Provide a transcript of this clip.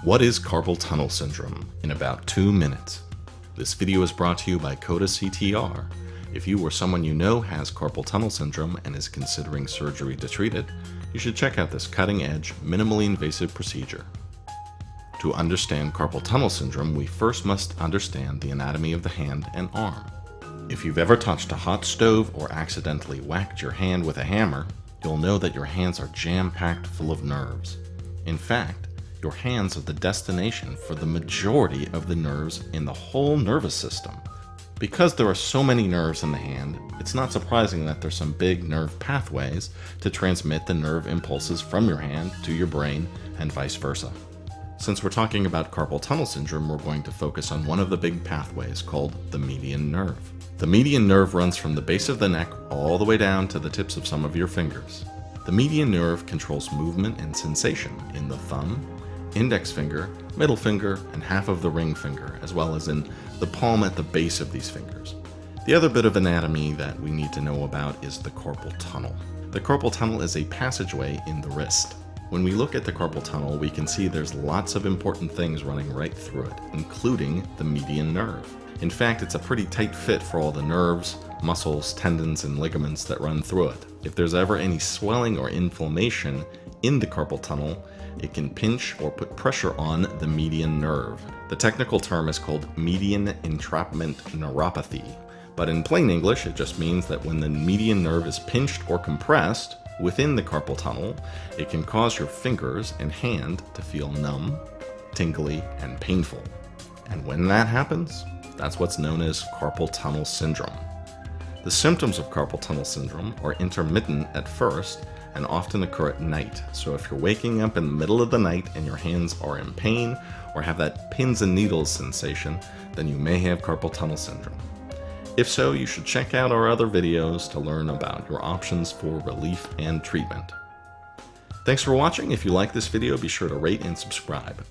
What is carpal tunnel syndrome in about 2 minutes? This video is brought to you by Coda CTR. If you or someone you know has carpal tunnel syndrome and is considering surgery to treat it, you should check out this cutting-edge, minimally invasive procedure. To understand carpal tunnel syndrome, we first must understand the anatomy of the hand and arm. If you've ever touched a hot stove or accidentally whacked your hand with a hammer, you'll know that your hands are jam-packed full of nerves. In fact, your hands are the destination for the majority of the nerves in the whole nervous system. Because there are so many nerves in the hand, it's not surprising that there's some big nerve pathways to transmit the nerve impulses from your hand to your brain and vice versa. Since we're talking about carpal tunnel syndrome, we're going to focus on one of the big pathways called the median nerve. The median nerve runs from the base of the neck all the way down to the tips of some of your fingers. The median nerve controls movement and sensation in the thumb, index finger, middle finger, and half of the ring finger, as well as in the palm at the base of these fingers. The other bit of anatomy that we need to know about is the carpal tunnel. The carpal tunnel is a passageway in the wrist. When we look at the carpal tunnel, we can see there's lots of important things running right through it, including the median nerve. In fact, it's a pretty tight fit for all the nerves, muscles, tendons, and ligaments that run through it. If there's ever any swelling or inflammation in the carpal tunnel, it can pinch or put pressure on the median nerve. The technical term is called median entrapment neuropathy, but in plain English, it just means that when the median nerve is pinched or compressed within the carpal tunnel, it can cause your fingers and hand to feel numb, tingly, and painful. And when that happens, that's what's known as carpal tunnel syndrome. The symptoms of carpal tunnel syndrome are intermittent at first and often occur at night. So if you're waking up in the middle of the night and your hands are in pain or have that pins and needles sensation, then you may have carpal tunnel syndrome. If so, you should check out our other videos to learn about your options for relief and treatment. Thanks for watching. If you like this video, be sure to rate and subscribe.